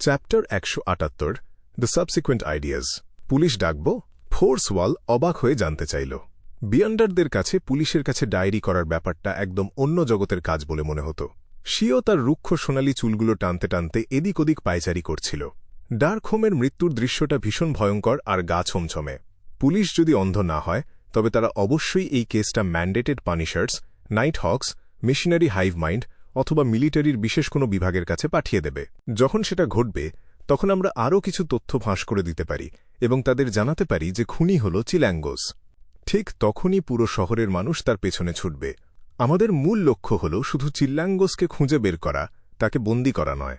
Chapter ১৭৮ the subsequent ideas. Police ডাকব? Force wall অবাক হয়ে জানতে চাইল। বিয়ন্ডারদের কাছে পুলিশের কাছে ডায়েরি করার ব্যাপারটা একদম অন্য জগতের কাজ বলে মনে হতো। সিও তার রুক্ষ সোনালি চুলগুলো টানতে টানতে এদিক ওদিক পায়চারি করছিল। ডার্কহোমের মৃত্যুর দৃশ্যটা ভীষণ ভয়ঙ্কর আর গা ছমছমে। পুলিশ যদি অন্ধ না হয় তবে তারা অবশ্যই এই কেসটা mandated punishers, night hawks, missionary hive mind অথবা মিলিটারির বিশেষ কোনো বিভাগের কাছে পাঠিয়ে দেবে। যখন সেটা ঘটবে তখন আমরা আরও কিছু তথ্য ফাঁস করে দিতে পারি এবং তাদের জানাতে পারি যে খুনি হল চিল্যাঙ্গোস। ঠিক তখনই পুরো শহরের মানুষ তার পেছনে ছুটবে। আমাদের মূল লক্ষ্য হল শুধু চিল্যাঙ্গোসকে খুঁজে বের করা, তাকে বন্দী করা নয়।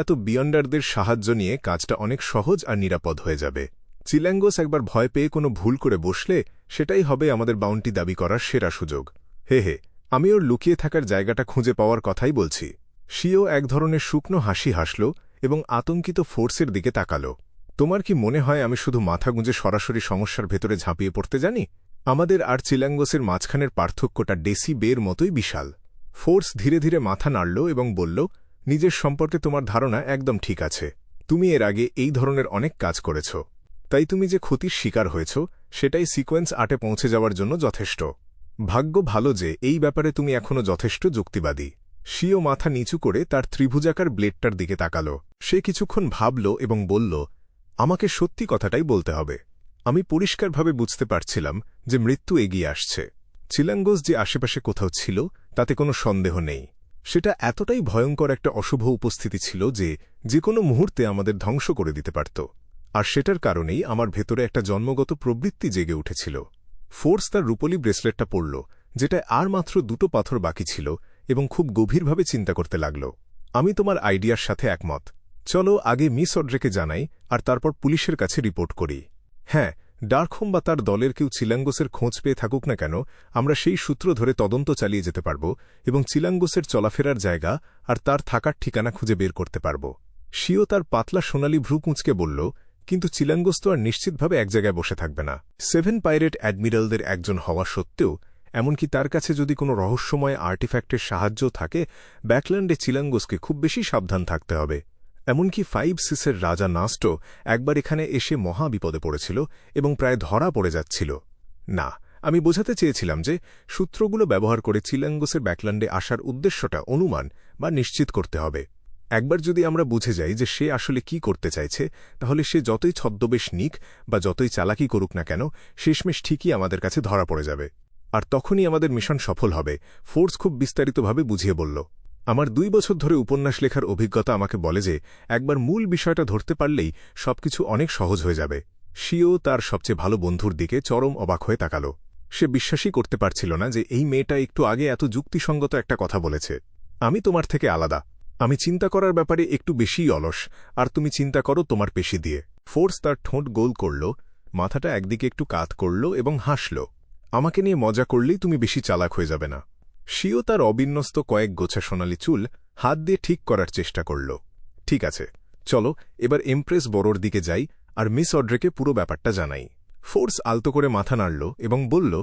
এত বিয়ন্ডারদের সাহায্য নিয়ে কাজটা অনেক সহজ আর নিরাপদ হয়ে যাবে। চিল্যাঙ্গোস একবার ভয় পেয়ে কোনো ভুল করে বসলে সেটাই হবে আমাদের বাউন্টি দাবি করার সেরা সুযোগ। হে আমি ওর লুকিয়ে থাকার জায়গাটা খুঁজে পাওয়ার কথাই বলছি। সিও এক ধরনের শুকনো হাসি হাসল এবং আতঙ্কিত ফোর্সের দিকে তাকাল। তোমার কি মনে হয় আমি শুধু মাথা গুঁজে সরাসরি সমস্যার ভেতরে ঝাঁপিয়ে পড়তে জানি? আমাদের আর চিল্যাঙ্গোসের মাঝখানের পার্থক্যটা ডেসি বের মতোই বিশাল। ফোর্স ধীরে ধীরে মাথা নাড়ল এবং বলল, নিজের সম্পর্কে তোমার ধারণা একদম ঠিক আছে। তুমি এর আগে এই ধরনের অনেক কাজ করেছ, তাই তুমি যে ক্ষতির শিকার হয়েছ সেটাই সিকোয়েন্স ৮-এ পৌঁছে যাওয়ার জন্য যথেষ্ট। ভাগ্য ভালো যে এই ব্যাপারে তুমি এখনও যথেষ্ট যুক্তিবাদী। সিও মাথা নিচু করে তার ত্রিভুজাকার ব্লেডটার দিকে তাকাল। সে কিছুক্ষণ ভাবল এবং বলল, আমাকে সত্যি কথাটাই বলতে হবে। আমি পরিষ্কারভাবে বুঝতে পারছিলাম যে মৃত্যু এগিয়ে আসছে। চিল্যাঙ্গোস যে আশেপাশে কোথাও ছিল তাতে কোনো সন্দেহ নেই। সেটা এতটাই ভয়ঙ্কর একটা অশুভ উপস্থিতি ছিল যে কোনো মুহূর্তে আমাদের ধ্বংস করে দিতে পারত। আর সেটার কারণেই আমার ভেতরে একটা জন্মগত প্রবৃত্তি জেগে উঠেছিল। ফোর্স তার রূপলি ব্রেসলেটটা পরল, যেটায় আর মাত্র 2টো পাথর বাকি ছিল, এবং খুব গভীরভাবে চিন্তা করতে লাগল। আমি তোমার আইডিয়ার সাথে একমত। চলো আগে মিস অড্রেকে জানাই আর তারপর পুলিশের কাছে রিপোর্ট করি। হ্যাঁ, ডার্কহোম বা তার দলের কেউ চিল্যাঙ্গোসের খোঁজ পেয়ে থাকুক না কেন, আমরা সেই সূত্র ধরে তদন্ত চালিয়ে যেতে পারব এবং চিল্যাঙ্গোসের চলাফেরার জায়গা আর তার থাকার ঠিকানা খুঁজে বের করতে পারব। সিও তার পাতলা সোনালি ভ্রু কুঁচকে বলল, কিন্তু চিল্যাঙ্গোস তো আর নিশ্চিতভাবে এক জায়গায় বসে থাকবে না। 7 পাইরেট অ্যাডমিরালদের একজন হওয়া সত্ত্বেও, এমনকি তার কাছে যদি কোনো রহস্যময় আর্টিফ্যাক্টের সাহায্য থাকে, ব্যাকল্যান্ডে চিল্যাঙ্গোসকে খুব বেশি সাবধান থাকতে হবে। এমনকি 5 সিসের রাজা নাস্টো একবার এখানে এসে মহা বিপদে পড়েছিল এবং প্রায় ধরা পড়ে যাচ্ছিল। না, আমি বোঝাতে চেয়েছিলাম যে সূত্রগুলো ব্যবহার করে চিল্যাঙ্গোসের ব্যাকল্যান্ডে আসার উদ্দেশ্যটা অনুমান বা নিশ্চিত করতে হবে। একবার যদি আমরা বুঝে যাই যে সে আসলে কি করতে চাইছে, তাহলে সে যতই ছদ্মবেশ নিক বা যতই চালাকি করুক না কেন, শেষমেশ ঠিকই আমাদের কাছে ধরা পড়ে যাবে। আর তখনই আমাদের মিশন সফল হবে। ফোর্স খুব বিস্তারিতভাবে বুঝিয়ে বলল। আমার 2 বছর ধরে উপন্যাস লেখার অভিজ্ঞতা আমাকে বলে যে একবার মূল বিষয়টা ধরতে পারলেই সবকিছু অনেক সহজ হয়ে যাবে। সিও তার সবচেয়ে ভালো বন্ধুর দিকে চরম অবাক হয়ে তাকাল। সে বিশ্বাসই করতে পারছিল না যে এই মেয়েটা একটু আগে এত যুক্তিসঙ্গত একটা কথা বলেছে। আমি তোমার থেকে আলাদা। আমি চিন্তা করার ব্যাপারে একটু বেশিই অলস, আর তুমি চিন্তা করো তোমার পেশি দিয়ে। ফোর্স তার ঠোঁট গোল করল, মাথাটা একদিকে একটু কাত করল এবং হাসল। আমাকে নিয়ে মজা করলেই তুমি বেশি চালাক হয়ে যাবে না। সিও তার অবিন্যস্ত কয়েক গোছা সোনালি চুল হাত দিয়ে ঠিক করার চেষ্টা করল। ঠিক আছে, চলো এবার এমপ্রেস বড়োর দিকে যাই আর মিস অড্রেকে পুরো ব্যাপারটা জানাই। ফোর্স আলতো করে মাথা নাড়ল এবং বলল,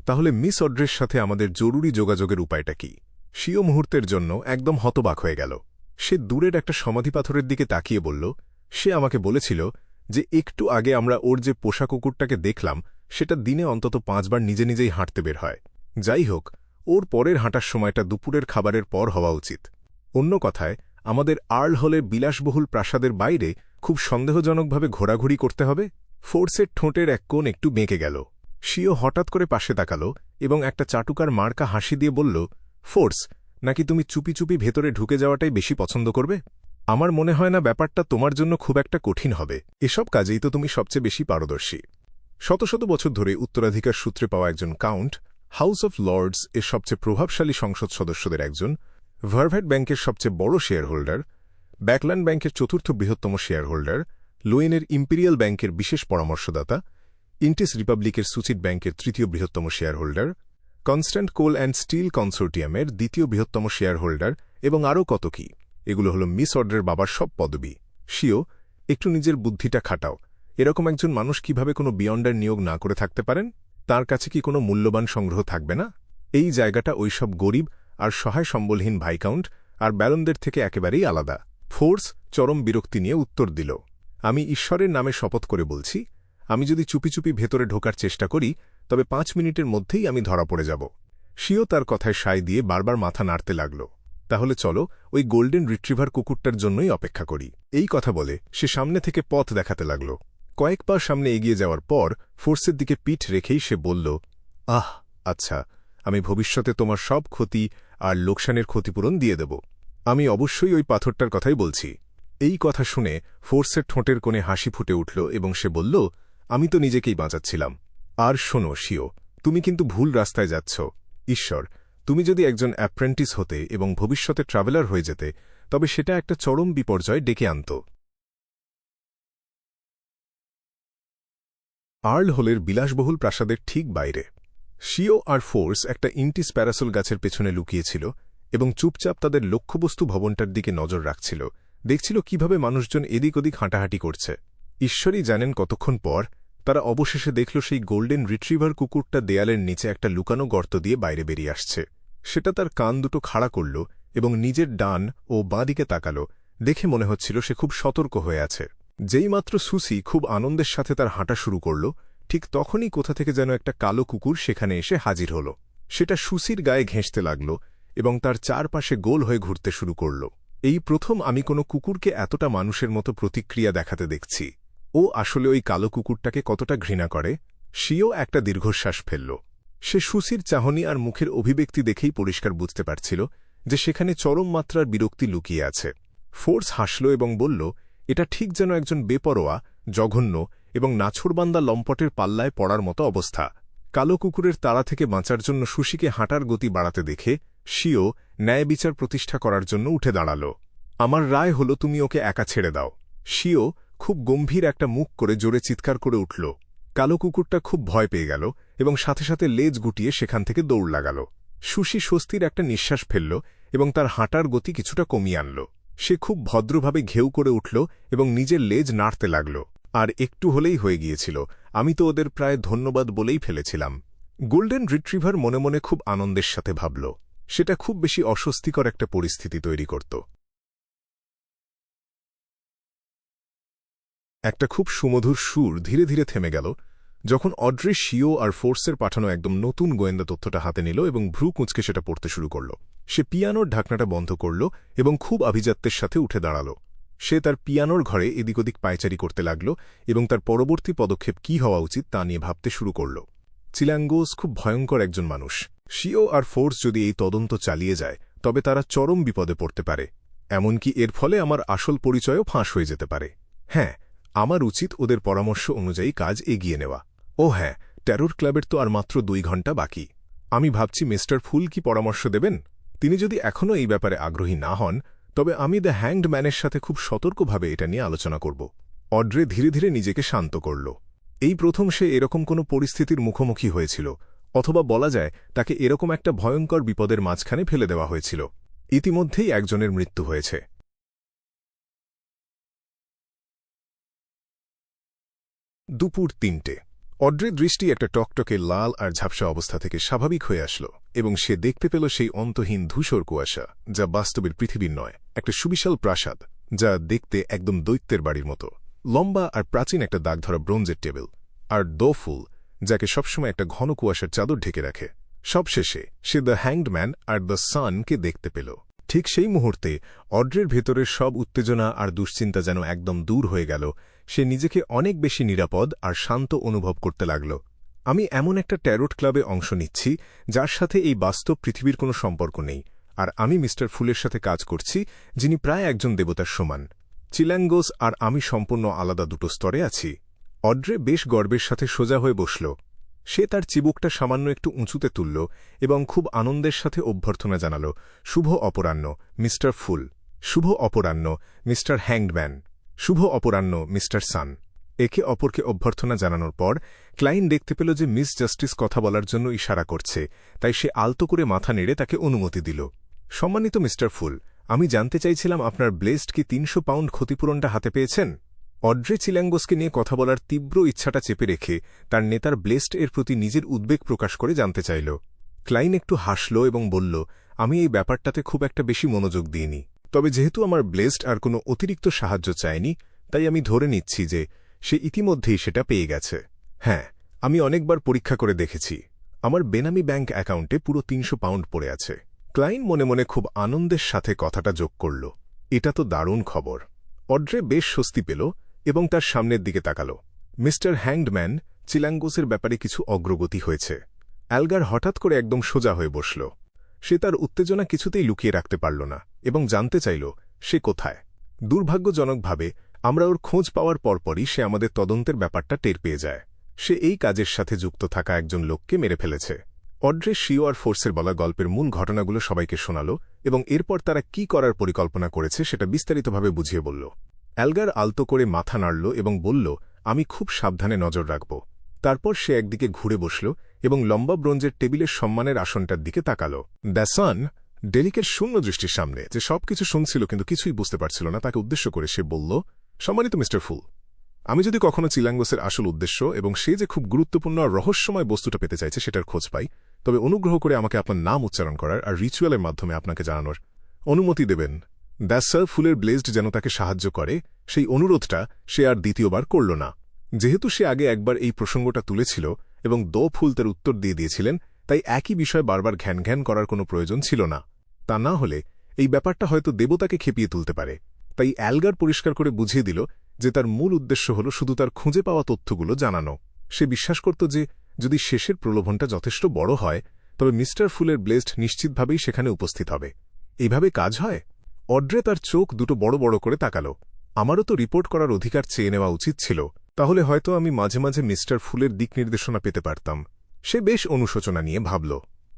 তাহলে মিস অড্রের সাথে আমাদের জরুরি যোগাযোগের উপায়টা কি? সিও মুহূর্তের জন্য একদম হতবাক হয়ে গেল। সে দূরের একটা সমাধিপাথরের দিকে তাকিয়ে বলল, সে আমাকে বলেছিল যে একটু আগে আমরা ওর যে পোষা কুকুরটাকে দেখলাম সেটা দিনে অন্তত 5 বার নিজে নিজেই হাঁটতে বের হয়। যাই হোক, ওর পরের হাঁটার সময়টা দুপুরের খাবারের পর হওয়া উচিত। অন্য কথায়, আমাদের আর্ল হলের বিলাসবহুল প্রাসাদের বাইরে খুব সন্দেহজনকভাবে ঘোরাঘুরি করতে হবে। ফোর্সের ঠোঁটের এক কোণ একটু বেঁকে গেল। সিও হঠাৎ করে পাশে তাকাল এবং একটা চাটুকার মার্কা হাসি দিয়ে বলল, ফোর্স, নাকি তুমি চুপি চুপি ভেতরে ঢুকে যাওয়াটাই বেশি পছন্দ করবে? আমার মনে হয় না ব্যাপারটা তোমার জন্য খুব একটা কঠিন হবে। এসব কাজেই তো তুমি সবচেয়ে বেশি পারদর্শী। শত শত বছর ধরে উত্তরাধিকার সূত্রে পাওয়া একজন কাউন্ট, হাউস অফ লর্ডস এর সবচেয়ে প্রভাবশালী সংসদ সদস্যদের একজন, ভারভেট ব্যাংকের সবচেয়ে বড় শেয়ার হোল্ডার, ব্যাকল্যান্ড ব্যাংকের 4র্থ বৃহত্তম শেয়ার হোল্ডার, লোয়েনের ইম্পেরিয়াল ব্যাংকের বিশেষ পরামর্শদাতা, ইন্টিস রিপাবলিকের সুচিট ব্যাংকের 3য় বৃহত্তম share holder, constant coal and steel কনসোর্টিয়ামের 2য় বৃহত্তম শেয়ার হোল্ডার এবং আরও কত কি। এগুলো হল মিস অড্রের বাবার সব পদবি। সিও, একটু নিজের বুদ্ধিটা খাটাও। এরকম একজন মানুষ কিভাবে কোনো বিয়ন্ডার নিয়োগ না করে থাকতে পারেন? তার কাছে কি কোনো মূল্যবান সংগ্রহ থাকবে না? এই জায়গাটা ওইসব গরিব আর সহায় সম্বলহীন ভাইকাউন্ট আর ব্যারনদের থেকে একেবারেই আলাদা। ফোর্স চরম বিরক্তি নিয়ে উত্তর দিল, আমি ঈশ্বরের নামে শপথ করে বলছি, আমি যদি চুপি চুপি ভেতরে ঢোকার চেষ্টা করি তবে 5 মিনিটের মধ্যেই আমি ধরা পড়ে যাব। শিও তার কথায় সায় দিয়ে বারবার মাথা নাড়তে লাগল, তাহলে চলো ওই গোল্ডেন রিট্রিভার কুকুরটার জন্যই অপেক্ষা করি। এই কথা বলে সে সামনে থেকে পথ দেখাতে লাগল। কয়েক পা সামনে এগিয়ে যাওয়ার পর ফোর্সের দিকে পিঠ রেখেই সে বলল, আচ্ছা, আমি ভবিষ্যতে তোমার সব ক্ষতি আর লোকসানের ক্ষতিপূরণ দিয়ে দেব। আমি অবশ্যই ওই পাথরটার কথাই বলছি। এই কথা শুনে ফোর্সের ঠোঁটের কোণে হাসি ফুটে উঠল এবং সে বলল, আমি তো নিজেকেই বাঁচাচ্ছিলাম। আর শোনো শিও, তুমি কিন্তু ভুল রাস্তায় যাচ্ছ। ঈশ্বর, তুমি যদি একজন অ্যাপ্রেন্টিস হতে এবং ভবিষ্যতে ট্রাভেলার হয়ে যেতে তবে সেটা একটা চরম বিপর্যয় ডেকে আনত। আর্ল হলের বিলাসবহুল প্রাসাদের ঠিক বাইরে শিও আর ফোর্স একটা ইন্টিস প্যারাসোল গাছের পেছনে লুকিয়েছিল এবং চুপচাপ তাদের লক্ষ্যবস্তু ভবনটার দিকে নজর রাখছিল, দেখছিল কিভাবে মানুষজন এদিক ওদিক হাঁটাহাঁটি করছে। ঈশ্বরই জানেন কতক্ষণ পর তারা অবশেষে দেখল সেই গোল্ডেন রিট্রিভার কুকুরটা দেয়ালের নিচে একটা লুকানো গর্ত দিয়ে বাইরে বেরিয়ে আসছে। সেটা তার কান দুটো খাড়া করল এবং নিজের ডান ও বাঁ দিকে তাকাল, দেখে মনে হচ্ছিল সে খুব সতর্ক হয়ে আছে। যেইমাত্র সুসি খুব আনন্দের সাথে তার হাঁটা শুরু করল, ঠিক তখনই কোথা থেকে যেন একটা কালো কুকুর সেখানে এসে হাজির হল। সেটা সুসির গায়ে ঘেঁষতে লাগল এবং তার চারপাশে গোল হয়ে ঘুরতে শুরু করল। এই প্রথম আমি কোনো কুকুরকে এতটা মানুষের মতো প্রতিক্রিয়া দেখাতে দেখছি। ও আসলে ওই কালো কুকুরটাকে কতটা ঘৃণা করে। শিও একটা দীর্ঘশ্বাস ফেলল। সে সুসির চাহনি আর মুখের অভিব্যক্তি দেখেই পরিষ্কার বুঝতে পারছিল যে সেখানে চরম মাত্রার বিরক্তি লুকিয়ে আছে। ফোর্স হাসল এবং বলল, এটা ঠিক যেন একজন বেপরোয়া, জঘন্য এবং নাছোড়বান্দা লম্পটের পাল্লায় পড়ার মতো অবস্থা। কালো কুকুরের তাড়া থেকে বাঁচার জন্য সুসিকে হাঁটার গতি বাড়াতে দেখে শিও ন্যায় বিচার প্রতিষ্ঠা করার জন্য উঠে দাঁড়াল। আমার রায় হল তুমি ওকে একা ছেড়ে দাও। শিও খুব গম্ভীর একটা মুখ করে জোরে চিৎকার করে উঠল। কালো কুকুরটা খুব ভয় পেয়ে গেল এবং সাথে সাথে লেজ গুটিয়ে সেখান থেকে দৌড় লাগাল। সুসি স্বস্তির একটা নিঃশ্বাস ফেলল এবং তার হাঁটার গতি কিছুটা কমিয়ে আনল। সে খুব ভদ্রভাবে ঘেউ করে উঠল এবং নিজের লেজ নাড়তে লাগল। আর একটু হলেই হয়ে গিয়েছিল, আমি তো ওদের প্রায় ধন্যবাদ বলেই ফেলেছিলাম। গোল্ডেন রিট্রিভার মনে মনে খুব আনন্দের সাথে ভাবল। সেটা খুব বেশি অস্বস্তিকর একটা পরিস্থিতি তৈরি করত। একটা খুব সুমধুর সুর ধীরে ধীরে থেমে গেল যখন অড্রে শিও আর ফোর্সের পাঠানো একদম নতুন গোয়েন্দা তথ্যটা হাতে নিল এবং ভ্রু কুঁচকে সেটা পড়তে শুরু করল। সে পিয়ানোর ঢাকনাটা বন্ধ করল এবং খুব আভিজাত্যের সাথে উঠে দাঁড়াল। সে তার পিয়ানোর ঘরে এদিক ওদিক পায়চারি করতে লাগল এবং তার পরবর্তী পদক্ষেপ কী হওয়া উচিত তা নিয়ে ভাবতে শুরু করল। চিলাঙ্গোস খুব ভয়ঙ্কর একজন মানুষ। শিও আর ফোর্স যদি এই তদন্ত চালিয়ে যায় তবে তারা চরম বিপদে পড়তে পারে। এমনকি এর ফলে আমার আসল পরিচয়ও ফাঁস হয়ে যেতে পারে। হ্যাঁ, আমার উচিত ওদের পরামর্শ অনুযায়ী কাজ এগিয়ে নেওয়া। ও হ্যাঁ, ট্যারোর ক্লাবের তো আর মাত্র 2 ঘন্টা বাকি। আমি ভাবছি মিস্টার ফুল কি পরামর্শ দেবেন। তিনি যদি এখনও এই ব্যাপারে আগ্রহী না হন তবে আমি দ্য হ্যাংড ম্যানের সাথে খুব সতর্কভাবে এটা নিয়ে আলোচনা করব। অড্রে ধীরে ধীরে নিজেকে শান্ত করল। এই প্রথম সে এরকম কোনো পরিস্থিতির মুখোমুখি হয়েছিল, অথবা বলা যায় তাকে এরকম একটা ভয়ঙ্কর বিপদের মাঝখানে ফেলে দেওয়া হয়েছিল। ইতিমধ্যেই একজনের মৃত্যু হয়েছে। দুপুর 3টে। অড্রের দৃষ্টি একটা টকটকে লাল আর ঝাপসা অবস্থা থেকে স্বাভাবিক হয়ে আসল এবং সে দেখতে পেল সেই অন্তহীন ধূসর কুয়াশা, যা বাস্তবের পৃথিবীর নয়, একটা সুবিশাল প্রাসাদ যা দেখতে একদম দৈত্যের বাড়ির মতো। লম্বা আর প্রাচীন একটা দাগধরা ব্রোঞ্জের টেবিল, আর ফুল যাকে সবসময় একটা ঘন কুয়াশার চাদর ঢেকে রাখে। সবশেষে সে দ্য হ্যাংড ম্যান আর দ্য সানকে দেখতে পেল। ঠিক সেই মুহূর্তে অড্রের ভেতরের সব উত্তেজনা আর দুশ্চিন্তা যেন একদম দূর হয়ে গেল। সে নিজেকে অনেক বেশি নিরাপদ আর শান্ত অনুভব করতে লাগল। আমি এমন একটা ট্যারোট ক্লাবে অংশ নিচ্ছি যার সাথে এই বাস্তব পৃথিবীর কোনো সম্পর্ক নেই, আর আমি মিস্টার ফুলের সাথে কাজ করছি যিনি প্রায় একজন দেবতার সমান। চিলাঙ্গোস আর আমি সম্পূর্ণ আলাদা দুটো স্তরে আছি। অড্রে বেশ গর্বের সাথে সোজা হয়ে বসল। সে তার চিবুকটা সামান্য একটু উঁচুতে তুলল এবং খুব আনন্দের সাথে অভ্যর্থনা জানাল। শুভ অপরাহ্ন মিস্টার ফুল। শুভ অপরাহ্ন মিস্টার হ্যাংডম্যান। শুভ অপরাহ্ন মিস্টার সান। একে অপরকে অভ্যর্থনা জানানোর পর ক্লাইন দেখতে পেল যে মিস জাস্টিস কথা বলার জন্য ইশারা করছে, তাই সে আলতো করে মাথা নেড়ে তাকে অনুমতি দিল। সম্মানিত মিস্টার ফুল, আমি জানতে চাইছিলাম আপনার ব্লেসড কি 300 পাউন্ড ক্ষতিপূরণটা হাতে পেয়েছেন। অড্রে চিলাঙ্গোসকে নিয়ে কথা বলার তীব্র ইচ্ছাটা চেপে রেখে তার নেতার ব্লেসড এর প্রতি নিজের উদ্বেগ প্রকাশ করে জানতে চাইল। ক্লাইন একটু হাসল এবং বলল, আমি এই ব্যাপারটাতে খুব একটা বেশি মনোযোগ দিইনি। তবে যেহেতু আমার ব্লেসড আর কোনো অতিরিক্ত সাহায্য চায়নি, তাই আমি ধরে নিচ্ছি যে সে ইতিমধ্যেই সেটা পেয়ে গেছে। হ্যাঁ, আমি অনেকবার পরীক্ষা করে দেখেছি। আমার বেনামি ব্যাংক অ্যাকাউন্টে পুরো ৩০০ পাউন্ড পড়ে আছে। ক্লাইন মনে মনে খুব আনন্দের সাথে কথাটা যোগ করল। এটা তো দারুণ খবর। অড্রে বেশ স্বস্তি পেল এবং তার সামনের দিকে তাকাল। মিস্টার হ্যাংডম্যান, চিলাঙ্গোসের ব্যাপারে কিছু অগ্রগতি হয়েছে। অ্যালগার হঠাৎ করে একদম সোজা হয়ে বসল। সে তার উত্তেজনা কিছুতেই লুকিয়ে রাখতে পারল না এবং জানতে চাইল সে কোথায়। দুর্ভাগ্যজনকভাবে আমরা ওর খোঁজ পাওয়ার পরপরই সে আমাদের তদন্তের ব্যাপারটা টের পেয়ে যায়। সে এই কাজের সাথে যুক্ত থাকা একজন লোককে মেরে ফেলেছে। অড্রে শিওর ফোর্সের বলা গল্পের মূল ঘটনাগুলো সবাইকে শোনাল এবং এরপর তারা কি করার পরিকল্পনা করেছে সেটা বিস্তারিতভাবে বুঝিয়ে বলল। অ্যালগার আলতো করে মাথা নাড়ল এবং বলল, আমি খুব সাবধানে নজর রাখব। তারপর সে একদিকে ঘুরে বসল এবং লম্বা ব্রোঞ্জের টেবিলের সম্মানের আসনটার দিকে তাকাল। দ্য সান ডেলিকের শূন্য দৃষ্টির সামনে, যে সবকিছু শুনছিল কিন্তু কিছুই বুঝতে পারছিল না, তাকে উদ্দেশ্য করে সে বলল, সম্মানিত মিস্টার ফুল, আমি যদি কখনো চিলাঙ্গোসের আসল উদ্দেশ্য এবং সে যে খুব গুরুত্বপূর্ণ আর রহস্যময় বস্তুটা পেতে চাইছে সেটার খোঁজ পাই, তবে অনুগ্রহ করে আমাকে আপনার নাম উচ্চারণ করার আর রিচুয়ালের মাধ্যমে আপনাকে জানানোর অনুমতি দেবেন। দ্য সার ফুলের ব্লেজড যেন তাকে সাহায্য করে, সেই অনুরোধটা সে আর দ্বিতীয়বার করল না। যেহেতু সে আগে একবার এই প্রসঙ্গটা তুলেছিল এবং ফুল তার উত্তর দিয়ে দিয়েছিলেন, তাই একই বিষয় বারবার ঘ্যান ঘ্যান করার কোনো প্রয়োজন ছিল না। তা না হলে এই ব্যাপারটা হয়তো দেবতাকে খেপিয়ে তুলতে পারে। তাই অ্যালগার পরিষ্কার করে বুঝিয়ে দিল যে তার মূল উদ্দেশ্য হল শুধু তার খুঁজে পাওয়া তথ্যগুলো জানানো। সে বিশ্বাস করত যে যদি শেষের প্রলোভনটা যথেষ্ট বড় হয়, তবে মিস্টার ফুলের ব্লেসড নিশ্চিতভাবেই সেখানে উপস্থিত হবে। এইভাবে কাজ হয়। অড্রে তার চোখ দুটো বড় বড় করে তাকাল। আমারও তো রিপোর্ট করার অধিকার চেয়ে নেওয়া উচিত ছিল। তাহলে হয়তো আমি মাঝে মাঝে মিস্টার ফুলের দিক নির্দেশনা পেতে পারতাম। সে বেশ অনুশোচনা নিয়ে ভাবল।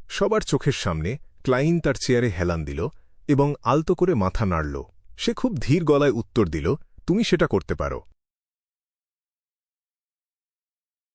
সবার চোখের সামনে ক্লাইন তার চেয়ারে হেলান দিল এবং আলতো করে মাথা নাড়ল। সে খুব ধীর গলায় উত্তর দিল, তুমি সেটা করতে পারো।